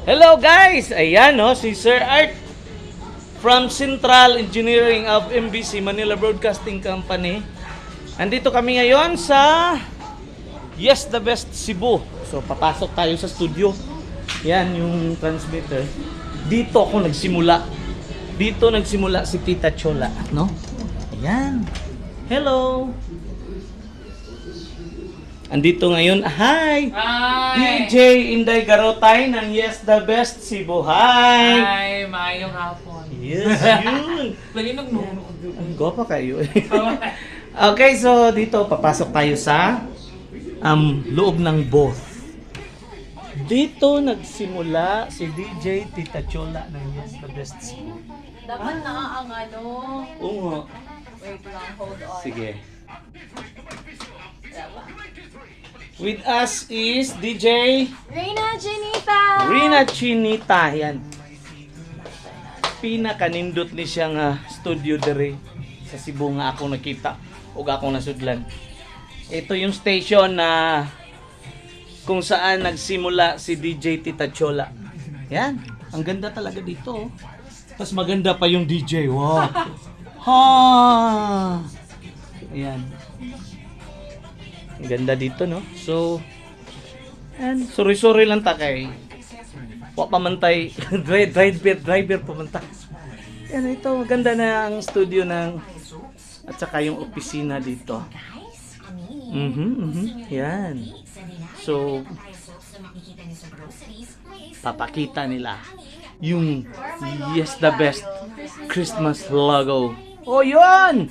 Hello guys! Ayan no, si Sir Art from Central Engineering of MBC, Manila Broadcasting Company. Andito kami ngayon sa Yes the Best Cebu. So papasok tayo sa studio. Yan yung transmitter. Dito ako nagsimula. Dito nagsimula si Tita Chola, no? Ayan. Hello! Andito ngayon, hi! DJ Inday Garotay ng Yes the Best Cebu. Hi! Hi, maayong hapon. Yes, yun! Malinog mo. Ang gopa kayo. Okay, so dito papasok tayo sa loob ng booth. Dito nagsimula si DJ Tita Chola ng Yes the Best Cebu. Dapat na ang ano. Oo nga. Wait lang, hold on. Sige. Diba? With us is DJ Rina Chinita! Rina Chinita. Yan. Pinakanindot ni siyang studio dere sa Cebu nga ako nakita ug akong nasudlan. Ito yung station na kung saan nagsimula si DJ Tita Chola. Yan. Ang ganda talaga dito. Tapos maganda pa yung DJ. Wow. Ha! Ayan. Ang ganda dito, no? So, and sorry lang ta kay wa pamantay driver pamantay. Yan ito, maganda na ang studio ng at saka yung opisina dito. Yan. So, papakita nila yung Yes the Best Christmas logo. Oh, yun!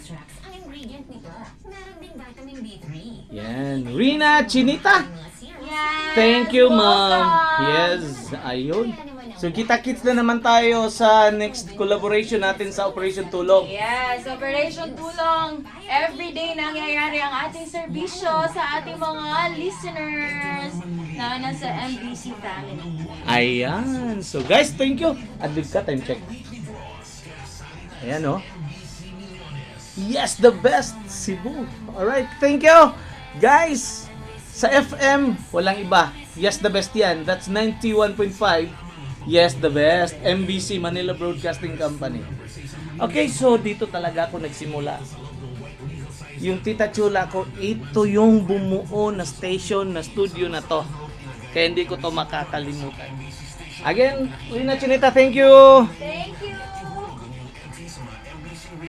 Yan. Rina Chinita. Yes! Thank you, ma'am. Welcome! Yes, ayun. So, kita-kits na naman tayo sa next collaboration natin sa Operation Tulong. Yes, Operation Tulong. Everyday nangyayari ang ating serbisyo sa ating mga listeners na nasa MBC family. Ayan. So, guys, thank you. Adlig ka, time check. Ayan, oh. Yes, the best Cebu. Alright, thank you. Guys, sa FM, walang iba. Yes, the best yan. That's 91.5. Yes, the best. MBC, Manila Broadcasting Company. Okay, so dito talaga ako nagsimula. Yung Tita Chola ko, ito yung bumuo na station, na studio na to. Kaya hindi ko to makakalimutan. Again, Rina Chinita, thank you. Thank